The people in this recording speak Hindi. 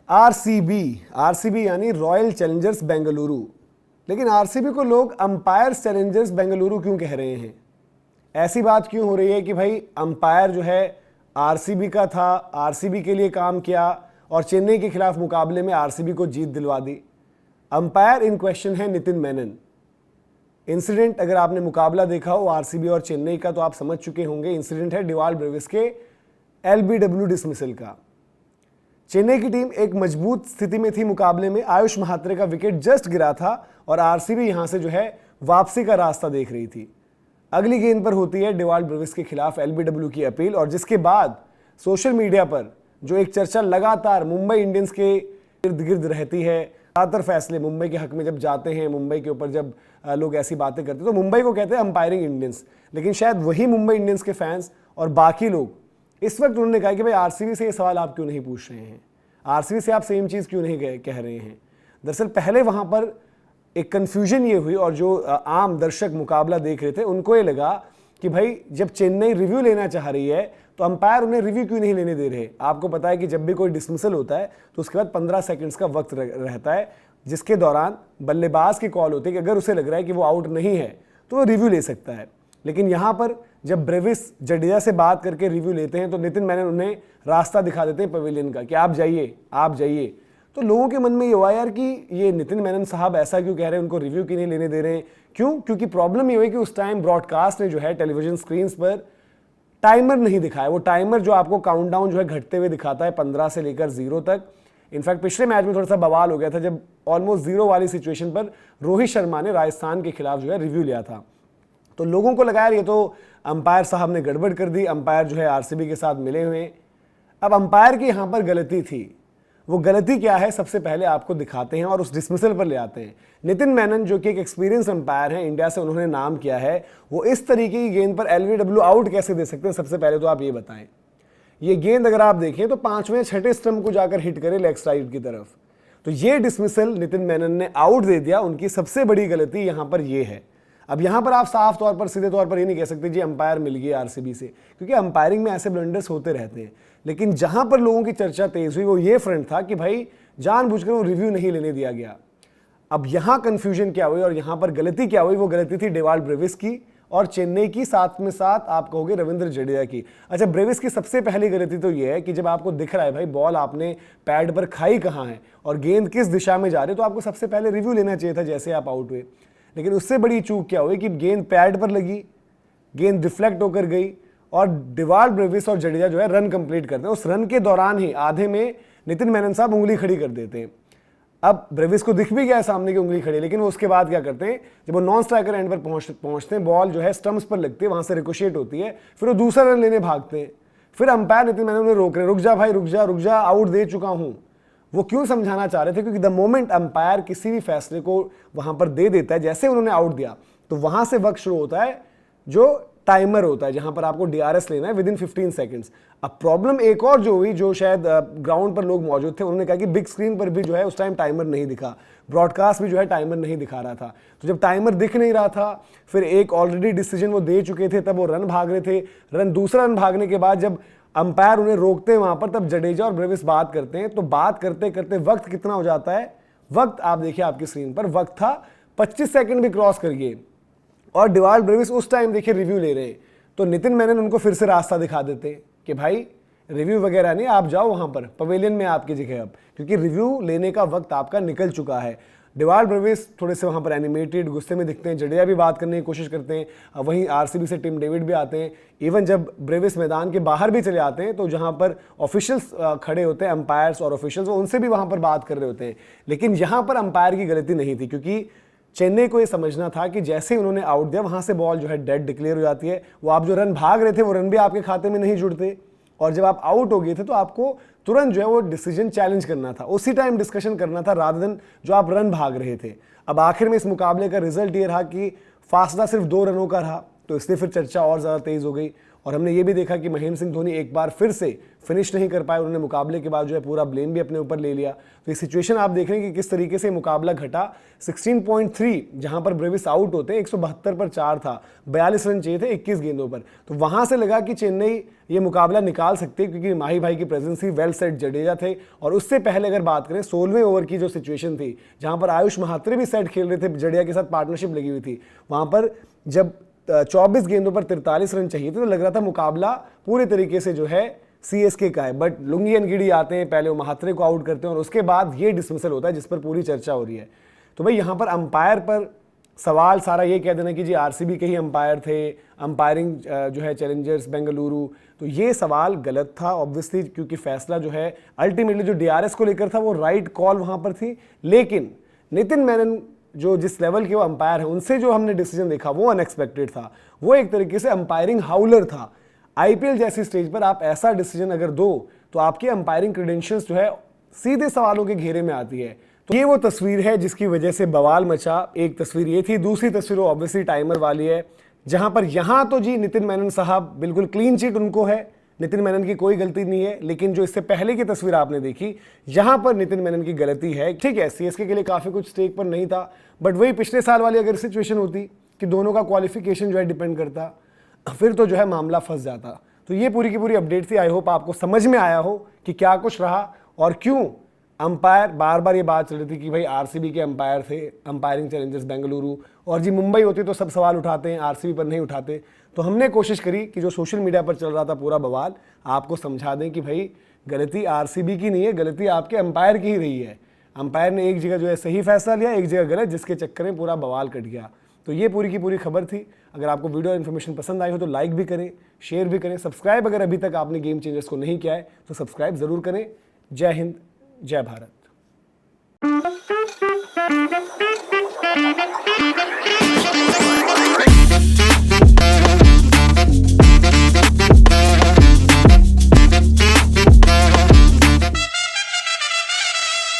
आरसीबी यानी रॉयल चैलेंजर्स बेंगलुरु। लेकिन आरसीबी को लोग अंपायर चैलेंजर्स बेंगलुरु क्यों कह रहे हैं? ऐसी बात क्यों हो रही है कि भाई अंपायर जो है आरसीबी का था, आरसीबी के लिए काम किया और चेन्नई के खिलाफ मुकाबले में आरसीबी को जीत दिलवा दी। अंपायर इन क्वेश्चन है नितिन मेनन। इंसिडेंट अगर आपने मुकाबला देखा हो आरसीबी और चेन्नई का तो आप समझ चुके होंगे। इंसिडेंट है डिवाल्ड ब्रेविस के एलबीडब्ल्यू डिसमिसल का। चेन्नई की टीम एक मजबूत स्थिति में थी मुकाबले में, आयुष महात्रे का विकेट जस्ट गिरा था और आरसीबी यहां से जो है वापसी का रास्ता देख रही थी। अगली गेंद पर होती है डिवाल्ड ब्रेविस के खिलाफ एलबीडब्ल्यू की अपील, और जिसके बाद सोशल मीडिया पर जो एक चर्चा लगातार मुंबई इंडियंस के इर्द गिर्द रहती है, ज़्यादातर फैसले मुंबई के हक में जब जाते हैं, मुंबई के ऊपर जब लोग ऐसी बातें करते हैं तो मुंबई को कहते हैं अंपायरिंग इंडियंस। लेकिन शायद वही मुंबई इंडियंस के फैंस और बाकी लोग इस वक्त उन्होंने कहा कि भाई आरसीबी से ये सवाल आप क्यों नहीं पूछ रहे हैं, आरसीबी से आप सेम चीज़ क्यों नहीं कह रहे हैं। दरअसल पहले वहाँ पर एक कन्फ्यूजन ये हुई और जो आम दर्शक मुकाबला देख रहे थे उनको ये लगा कि भाई जब चेन्नई रिव्यू लेना चाह रही है तो अंपायर उन्हें रिव्यू क्यों नहीं लेने दे रहे। आपको पता है कि जब भी कोई डिसमिसल होता है तो उसके बाद 15 सेकंड्स का वक्त रहता है, जिसके दौरान बल्लेबाज की कॉल होती है कि अगर उसे लग रहा है कि वो आउट नहीं है तो वो रिव्यू ले सकता है। लेकिन यहाँ पर जब ब्रेविस जडेजा से बात करके रिव्यू लेते हैं तो नितिन मेनन उन्हें रास्ता दिखा देते हैं पवेलियन का कि आप जाइए। तो लोगों के मन में ये हुआ यार कि ये नितिन मेनन साहब ऐसा क्यों कह रहे हैं, उनको रिव्यू क्यों नहीं लेने दे रहे हैं। क्यों? क्योंकि प्रॉब्लम ये हुई कि उस टाइम ब्रॉडकास्ट ने जो है टेलीविजन स्क्रीन पर टाइमर नहीं दिखाया। वो टाइमर जो आपको काउंटडाउन जो है घटते हुए दिखाता है 15 से लेकर 0 तक। इनफैक्ट पिछले मैच में थोड़ा सा बवाल हो गया था जब ऑलमोस्ट 0 वाली सिचुएशन पर रोहित शर्मा ने राजस्थान के खिलाफ जो है रिव्यू लिया था। तो लोगों को लगा यार ये तो अंपायर साहब ने गड़बड़ कर दी, अंपायर जो है आरसीबी के साथ मिले हुए। अब अंपायर की यहाँ पर गलती थी, वो गलती क्या है सबसे पहले आपको दिखाते हैं और उस डिसमिसल पर ले आते हैं। नितिन मेनन जो कि एक एक्सपीरियंस अंपायर हैं, इंडिया से उन्होंने नाम किया है, वो इस तरीके की गेंद पर एलबीडब्ल्यू आउट कैसे दे सकते हैं? सबसे पहले तो आप ये बताएं। ये गेंद अगर आप देखें तो 5वें 6ठे स्टंप को जाकर हिट करे लेग साइड की तरफ। तो ये डिसमिसल नितिन मेनन ने आउट दे दिया। उनकी सबसे बड़ी गलती यहाँ पर ये है। अब यहाँ पर आप साफ तौर पर सीधे तौर पर ये नहीं कह सकते जी अंपायर मिल गई आरसीबी से, क्योंकि अंपायरिंग में ऐसे ब्लंडर्स होते रहते हैं। लेकिन जहां पर लोगों की चर्चा तेज हुई वो ये फ्रंट था कि भाई जानबूझकर वो रिव्यू नहीं लेने दिया गया। अब यहां कंफ्यूजन क्या हुई और यहां पर गलती क्या हुई? वो गलती थी डिवाल्ड ब्रेविस की और चेन्नई की, साथ में साथ आप कहोगे रविंद्र जडेजा की। अच्छा, ब्रेविस की सबसे पहली गलती तो ये है कि जब आपको दिख रहा है भाई बॉल आपने पैड पर खाई कहाँ है और गेंद किस दिशा में जा रही है, तो आपको सबसे पहले रिव्यू लेना चाहिए था जैसे आप आउट हुए। लेकिन उससे बड़ी चूक क्या हुई कि गेंद पैड पर लगी, गेंद रिफ्लेक्ट होकर गई और डिवाल्ड ब्रेविस और जडेजा जो है रन कंप्लीट करते हैं। उस रन के दौरान ही आधे में नितिन मेनन साहब उंगली खड़ी कर देते हैं। अब ब्रेविस को दिख भी गया है सामने की उंगली खड़ी, लेकिन वो उसके बाद क्या करते हैं, जब वो नॉन स्ट्राइकर एंड पर पहुंचते हैं, बॉल जो है स्टंप्स पर लगती है, वहां से रिकोशिएट होती है, फिर वो दूसरा रन लेने भागते हैं। फिर अंपायर नितिन मेनन उन्हें रोक रहे, रुक जा भाई, रुक जा, आउट दे चुका हूं। वो क्यों समझाना चाह रहे थे? क्योंकि द मोमेंट अंपायर किसी भी फैसले को वहां पर दे देता है, जैसे उन्होंने आउट दिया तो वहां से वक्त शुरू होता है जो टाइमर होता है, जहां पर आपको डीआरएस लेना है विदिन 15 सेकंड्स। अब प्रॉब्लम एक और जो हुई, जो शायद ग्राउंड पर लोग मौजूद थे, उन्होंने कहा कि बिग स्क्रीन पर भी जो है उस टाइम टाइमर नहीं दिखा, ब्रॉडकास्ट भी जो है टाइमर नहीं दिखा रहा था। तो जब टाइमर दिख नहीं रहा था, फिर एक ऑलरेडी डिसीजन वो दे चुके थे, तब वो रन भाग रहे थे। दूसरा रन भागने के बाद जब अंपायर उन्हें रोकते हैं वहां पर, तब जडेजा और ब्रेविस बात करते हैं। तो बात करते करते वक्त कितना हो जाता है? वक्त आप देखिए आपकी स्क्रीन पर, वक्त था 25 सेकंड भी क्रॉस कर गए और डिवाल्ड ब्रेविस उस टाइम देखिए रिव्यू ले रहे हैं। तो नितिन मेनन उनको फिर से रास्ता दिखा देते हैं कि भाई रिव्यू वगैरह नहीं, आप जाओ वहां पर पवेलियन में आपकी जगह अब, क्योंकि रिव्यू लेने का वक्त आपका निकल चुका है। डिवाल्ड ब्रेविस थोड़े से वहाँ पर एनिमेटेड गुस्से में दिखते हैं, जडेजा भी बात करने की कोशिश करते हैं, वहीं आरसीबी से टिम डेविड भी आते हैं। इवन जब ब्रेविस मैदान के बाहर भी चले आते हैं तो जहाँ पर ऑफिशियल्स खड़े होते हैं, अंपायर्स और ऑफिशियल्स, वो उनसे भी वहाँ पर बात कर रहे होते हैं। लेकिन यहाँ पर अंपायर की गलती नहीं थी, क्योंकि चेन्नई को ये समझना था कि जैसे ही उन्होंने आउट दिया वहाँ से बॉल जो है डेड डिक्लेयर हो जाती है। वो आप जो रन भाग रहे थे वो रन भी आपके खाते में नहीं जुड़ते, और जब आप आउट हो गए थे तो आपको तुरंत जो है वो डिसीजन चैलेंज करना था, उसी टाइम डिस्कशन करना था, रादर देन जो आप रन भाग रहे थे। अब आखिर में इस मुकाबले का रिजल्ट ये रहा कि फासला सिर्फ 2 रनों का रहा, तो इसलिए फिर चर्चा और ज़्यादा तेज़ हो गई और हमने ये भी देखा कि महेंद्र सिंह धोनी एक बार फिर से फिनिश नहीं कर पाए, उन्होंने मुकाबले के बाद जो है पूरा ब्लेम भी अपने ऊपर ले लिया। तो ये सिचुएशन आप देख रहे हैं कि किस तरीके से मुकाबला घटा। 16.3 जहां पर ब्रेविस आउट होते हैं, 172 पर 4 था, 42 रन चाहिए थे 21 गेंदों पर। तो वहां से लगा कि चेन्नई ये मुकाबला निकाल सकती है, क्योंकि माही भाई की प्रेजेंस थी, वेल सेट जडेजा थे। और उससे पहले अगर बात करें 16वें ओवर की जो सिचुएशन थी, जहां पर आयुष महात्रे भी सेट खेल रहे थे, जडेजा के साथ पार्टनरशिप लगी हुई थी, वहां पर जब 24 गेंदों पर 43 रन चाहिए थे तो लग रहा था मुकाबला पूरे तरीके से जो है सीएसके का है। बट लुंगी एनगिडी आते हैं, पहले वो महात्रे को आउट करते हैं और उसके बाद ये डिसमिसल होता है जिस पर पूरी चर्चा हो रही है। तो भाई यहाँ पर अंपायर पर सवाल सारा ये कह देना कि जी आरसीबी के ही अंपायर थे, अंपायरिंग जो है चैलेंजर्स बेंगलुरु, तो ये सवाल गलत था ऑब्वियसली, क्योंकि फैसला जो है अल्टीमेटली जो डीआरएस को लेकर था वो राइट कॉल वहाँ पर थी। लेकिन नितिन मेनन जो जिस लेवल के वो अंपायर हैं, उनसे जो हमने डिसीजन देखा वो अनएक्सपेक्टेड था। वो एक तरीके से अंपायरिंग हाउलर था। आईपीएल जैसी स्टेज पर आप ऐसा डिसीजन अगर दो तो आपकी अंपायरिंग क्रेडेंशियल्स जो है सीधे सवालों के घेरे में आती है। तो ये वो तस्वीर है जिसकी वजह से बवाल मचा। एक तस्वीर ये थी, दूसरी तस्वीर वो ऑब्वियसली टाइमर वाली है, जहां पर यहां तो जी नितिन मेनन साहब बिल्कुल क्लीन चिट उनको है, नितिन मेनन की कोई गलती नहीं है। लेकिन जो इससे पहले की तस्वीर आपने देखी, यहां पर नितिन मेनन की गलती है। ठीक है, सीएसके के लिए काफी कुछ स्टेक पर नहीं था, बट वही पिछले साल वाली अगर सिचुएशन होती कि दोनों का क्वालिफिकेशन जो है डिपेंड करता, फिर तो जो है मामला फंस जाता। तो ये पूरी की पूरी अपडेट थी। आई होप आपको समझ में आया हो कि क्या कुछ रहा और क्यों अंपायर, बार बार ये बात चल रही थी कि भाई आरसीबी के अंपायर थे, अंपायरिंग चैलेंजर्स बेंगलुरु, और जी मुंबई होती तो सब सवाल उठाते हैं, आरसीबी पर नहीं उठाते। तो हमने कोशिश करी कि जो सोशल मीडिया पर चल रहा था पूरा बवाल, आपको समझा दें कि भाई गलती आरसीबी की नहीं है, गलती आपके अंपायर की ही रही है। अंपायर ने एक जगह जो है सही फैसला लिया, एक जगह गलत, जिसके चक्कर में पूरा बवाल कट गया। तो ये पूरी की पूरी खबर थी। अगर आपको वीडियो इन्फॉर्मेशन पसंद आई हो तो लाइक भी करें, शेयर भी करें, सब्सक्राइब अगर अभी तक आपने गेम चेंजर्स को नहीं किया है तो सब्सक्राइब जरूर करें। जय हिंद, जय भारत।